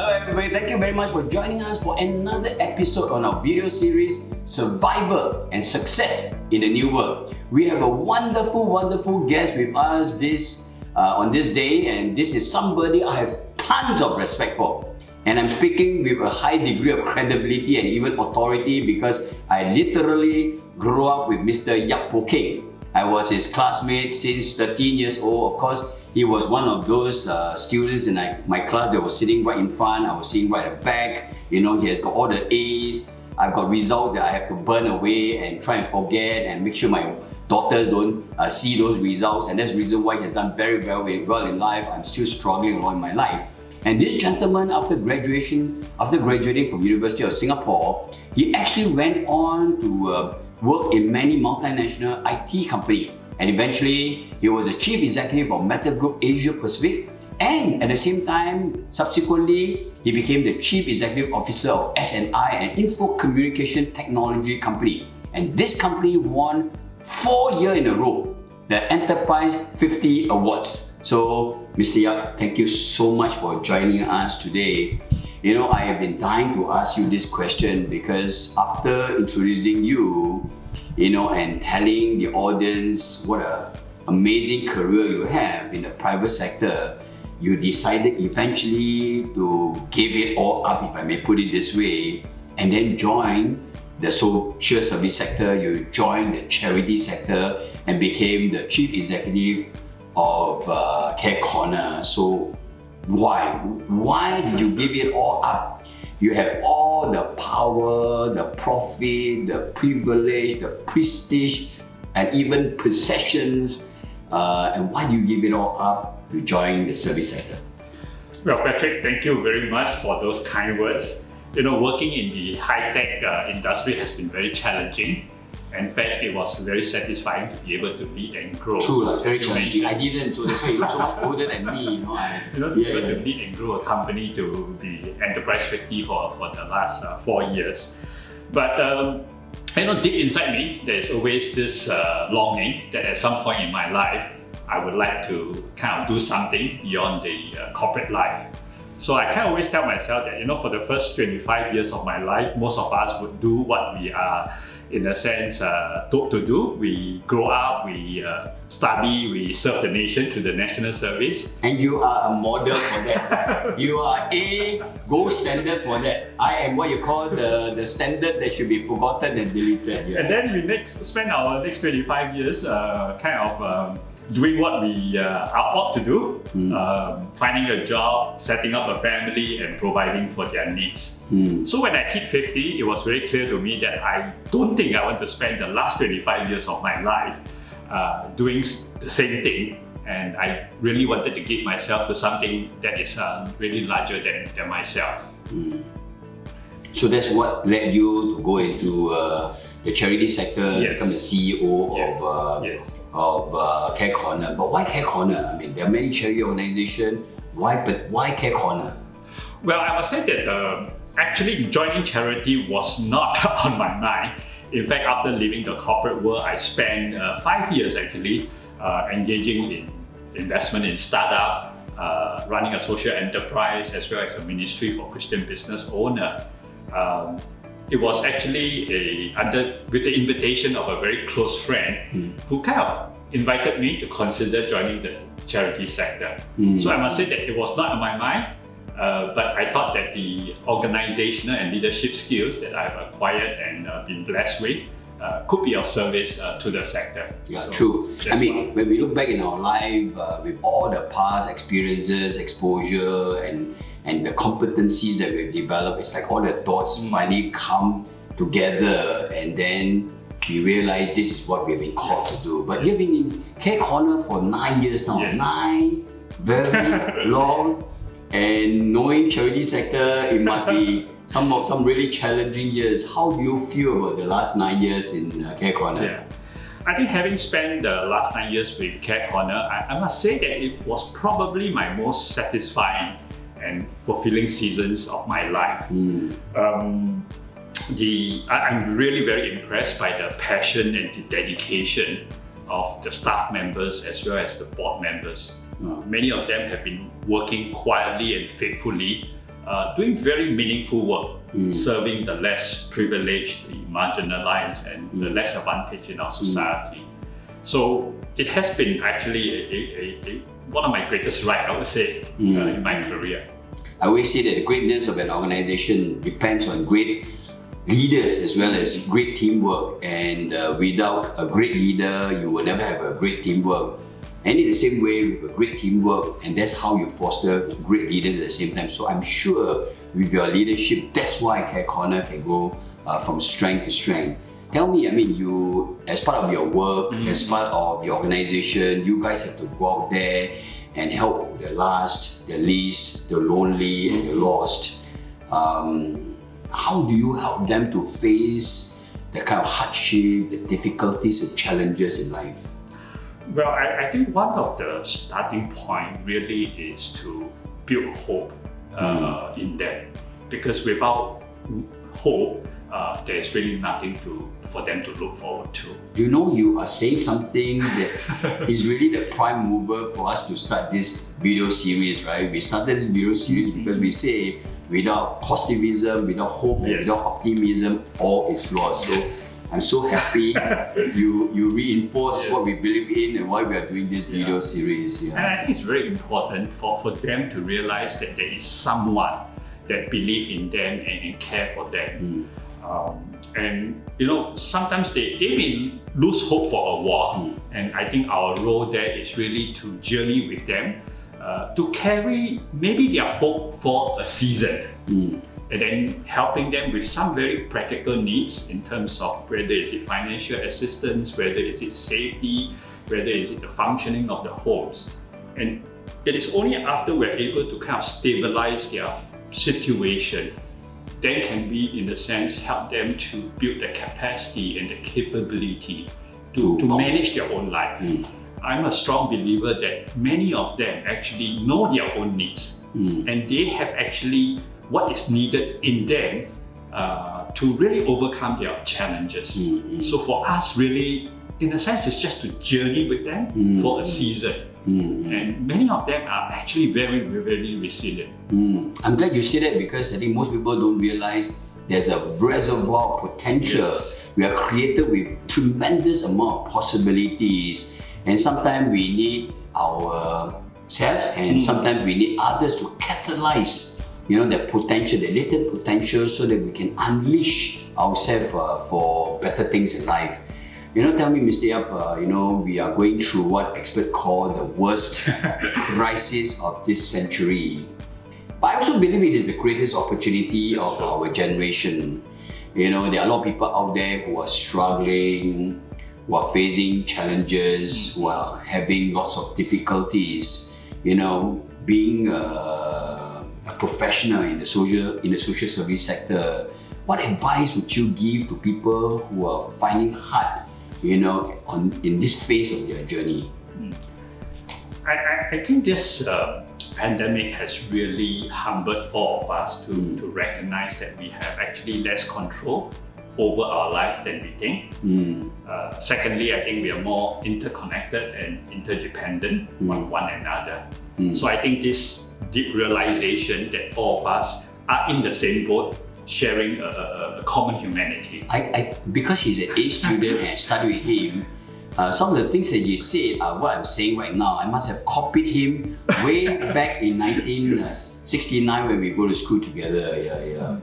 Hello everybody, thank you very much for joining us for another episode on our video series, Survival and Success in the New World. We have a wonderful guest with us on this day, and this is somebody I have tons of respect for. And I'm speaking with a high degree of credibility and even authority because I literally grew up with Mr. Yap Poh Kheng. I was his classmate since 13 years old. Of course, he was one of those students in my class that was sitting right in front. I was sitting right at the back. You know, he has got all the A's. I've got results that I have to burn away and try and forget and make sure my daughters don't see those results. And that's the reason why he has done very well in life. I'm still struggling along in my life. And this gentleman, after graduating from University of Singapore, he actually went on to work in many multinational IT companies. And eventually, he was a chief executive of Meta Group Asia Pacific. And at the same time, subsequently, he became the chief executive officer of SNI, an info communication technology company. And this company won 4 years in a row the Enterprise 50 Awards. So, Mr. Yap, thank you so much for joining us today. You know, I have been dying to ask you this question because after introducing you, and telling the audience what an amazing career you have in the private sector, you decided eventually to give it all up, if I may put it this way, and then join the social service sector, you joined the charity sector and became the chief executive of Care Corner. So why did you give it all up? You have all the power, the profit, the privilege, the prestige, and even possessions. And why do you give it all up to join the service sector? Well, Patrick, thank you very much for those kind words. Working in the high-tech industry has been very challenging. In fact, it was very satisfying to be able to lead and grow. True, very challenging. I didn't, so that's why you're so much older than me. To be able to lead and grow a company to the Enterprise 50 for the last 4 years. But deep inside me, there's always this longing that at some point in my life, I would like to kind of do something beyond the corporate life. So I kind of always tell myself that, for the first 25 years of my life, most of us would do what we are, in a sense, taught to do. We grow up, we study, we serve the nation to the national service. And you are a model for that. You are a gold standard for that. I am what you call the standard that should be forgotten and deleted. Yeah. And then we spend our next 25 years doing what we are ought to do, finding a job, setting up a family, and providing for their needs. So when I hit 50, it was very clear to me that I don't think I want to spend the last 25 years of my life doing the same thing. And I really wanted to give myself to something that is really larger than myself. So that's what led you to go into the charity sector, become the CEO of Care Corner. But why Care Corner? I mean, there are many charity organizations. Why Care Corner? Well, I must say that actually joining charity was not on my mind. In fact, after leaving the corporate world, I spent 5 years actually engaging in investment in startup, running a social enterprise, as well as a ministry for Christian business owner. It was actually with the invitation of a very close friend who kind of invited me to consider joining the charity sector. So I must say that it was not on my mind, but I thought that the organizational and leadership skills that I've acquired and been blessed with could be of service to the sector. Yeah, so true. I mean, when we look back in our life, with all the past experiences, exposure, and the competencies that we've developed, it's like all the dots finally come together, and then we realize this is what we've been called to do. But you've been in Care Corner for 9 years now. 9 very long, and knowing charity sector, it must be some really challenging years. How do you feel about the last 9 years in Care Corner? Yeah. I think having spent the last 9 years with Care Corner, I must say that it was probably my most satisfying and fulfilling seasons of my life. I'm really very impressed by the passion and the dedication of the staff members as well as the board members. Many of them have been working quietly and faithfully doing very meaningful work, serving the less privileged, the marginalized, and the less advantaged in our society. So it has been actually one of my greatest rights, I would say, in my career. I always say that the greatness of an organization depends on great leaders as well as great teamwork. And without a great leader, you will never have a great teamwork. And in the same way, with a great teamwork, and that's how you foster great leaders at the same time. So I'm sure with your leadership, that's why Care Corner can go from strength to strength. Tell me, I mean, you, as part of your work, as part of your organization, you guys have to go out there and help the last, the least, the lonely, and the lost. How do you help them to face the kind of hardship, the difficulties and challenges in life? Well, I think one of the starting point really is to build hope in them, because without hope, there's really nothing for them to look forward to. You know, you are saying something that is really the prime mover for us to start this video series, right? We started this video series because we say without positivism, without hope, and without optimism, all is lost. So I'm so happy you reinforce what we believe in and why we are doing this video series. And I think it's very important for them to realize that there is someone that believes in them and care for them. And you know, sometimes they may lose hope for a while, and I think our role there is really to journey with them, to carry maybe their hope for a season, and then helping them with some very practical needs in terms of whether it's financial assistance, whether it's safety, whether it's the functioning of the homes. And it is only after we're able to kind of stabilize their situation, then can we, in a sense, help them to build the capacity and the capability to manage their own life. I'm a strong believer that many of them actually know their own needs, and they have actually what is needed in them to really overcome their challenges. So for us, really, in a sense, it's just to journey with them for a season. And many of them are actually very, very resilient. I'm glad you say that, because I think most people don't realize there's a reservoir of potential. We are created with tremendous amount of possibilities, and sometimes we need ourselves and sometimes we need others to catalyze, you know, that potential, the latent potential, so that we can unleash ourselves for better things in life. You know, tell me, Mr. Yap, you know, we are going through what experts call the worst crisis of this century. But I also believe it is the greatest opportunity of our generation. You know, there are a lot of people out there who are struggling, who are facing challenges, who are having lots of difficulties. You know, being a professional in the social service sector, what advice would you give to people who are finding hard, you know, in this phase of their journey? I think this pandemic has really humbled all of us to recognize that we have actually less control over our lives than we think. Secondly, I think we are more interconnected and interdependent on one another. So I think this deep realization that all of us are in the same boat, sharing a common humanity. Because he's an A student and I studied with him, some of the things that he said are what I'm saying right now. I must have copied him way back in 1969 when we go to school together.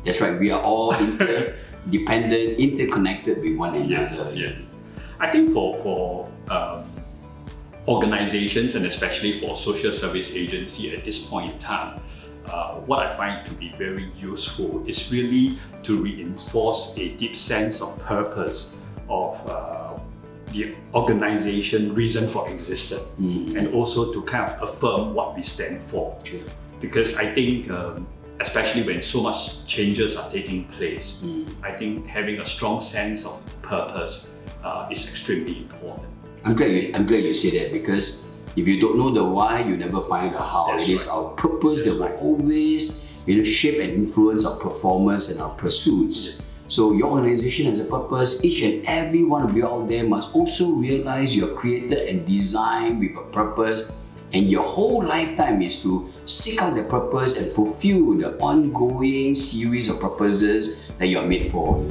That's right, we are all interdependent, interconnected with one another. Yes. I think for organizations, and especially for social service agency at this point in time, what I find to be very useful is really to reinforce a deep sense of purpose of the organization reason for existence, and also to kind of affirm what we stand for. Because I think, especially when so much changes are taking place, I think having a strong sense of purpose is extremely important. I'm glad you say that, because if you don't know the why, you never find the how. That's it is right. our purpose that will always, you know, shape and influence our performance and our pursuits. So your organization has a purpose. Each and every one of you out there must also realize you're created and designed with a purpose and your whole lifetime is to seek out the purpose and fulfill the ongoing series of purposes that you are made for.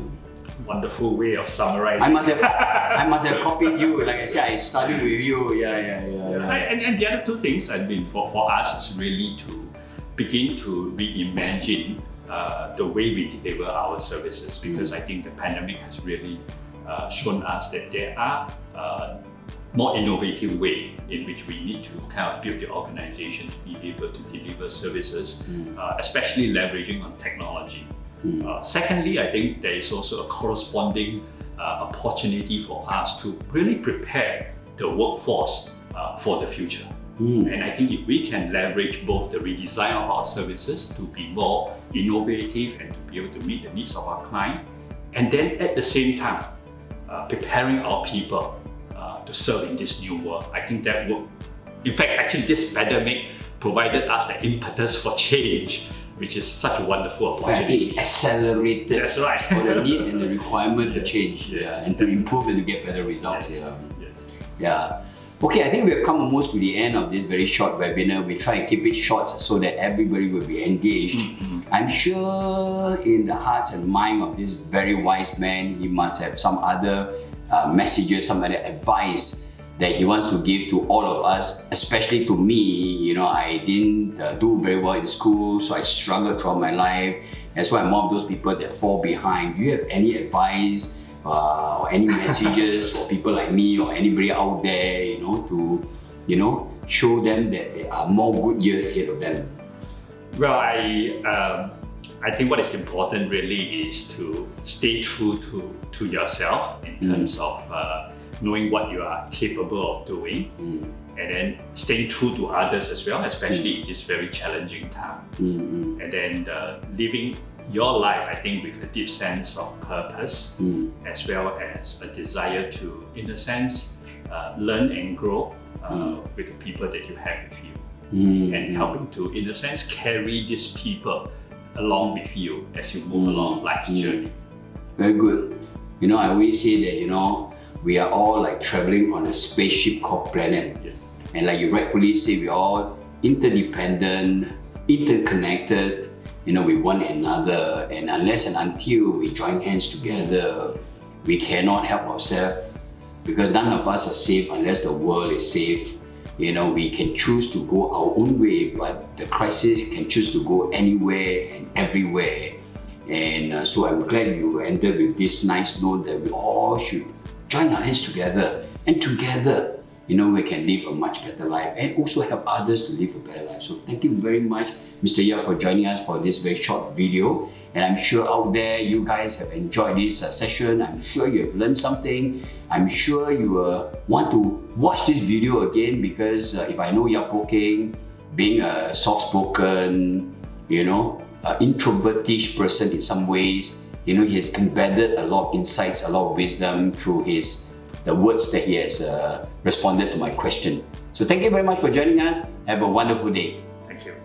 Wonderful way of summarizing. I must have copied you. Like I said, I studied with you. Yeah. And the other two things, I mean, for us is really to begin to reimagine the way we deliver our services, because I think the pandemic has really shown us that there are more innovative way in which we need to kind of build the organization to be able to deliver services, especially leveraging on technology. Secondly, I think there is also a corresponding opportunity for us to really prepare the workforce for the future. And I think if we can leverage both the redesign of our services to be more innovative and to be able to meet the needs of our client, and then at the same time preparing our people to serve in this new world, I think that will, in fact, actually this pandemic provided us the impetus for change, which is such a wonderful opportunity. It accelerated That's right. for the need and the requirement to change, yes. and to improve and to get better results. Yes. Yeah. Okay, I think we have come almost to the end of this very short webinar. We try and keep it short so that everybody will be engaged. I'm sure in the heart and mind of this very wise man, he must have some other messages, some other advice that he wants to give to all of us, especially to me. You know, I didn't do very well in school, so I struggled throughout my life. And so I'm one of those people that fall behind. Do you have any advice or any messages for people like me or anybody out there, to, show them that there are more good years ahead of them? Well, I think what is important really is to stay true to yourself in terms of knowing what you are capable of doing, and then staying true to others as well, especially in this very challenging time. And then living your life, I think, with a deep sense of purpose, as well as a desire to, in a sense, learn and grow with the people that you have with you, and helping to, in a sense, carry these people along with you as you move along life's journey. Very good. I always say that, we are all like traveling on a spaceship called planet. Yes. And like you rightfully say, we're all interdependent, interconnected, with one another. And unless and until we join hands together, we cannot help ourselves, because none of us are safe unless the world is safe. We can choose to go our own way, but the crisis can choose to go anywhere and everywhere. And so I'm glad you ended with this nice note that we all should join our hands together, and together, we can live a much better life and also help others to live a better life. So thank you very much, Mr. Yap, for joining us for this very short video. And I'm sure out there you guys have enjoyed this session. I'm sure you have learned something. I'm sure you want to watch this video again, because if I know Yap Poh Kheng, being a soft-spoken, introvertish person in some ways, he has embedded a lot of insights, a lot of wisdom through the words that he has responded to my question. So thank you very much for joining us. Have a wonderful day. Thank you.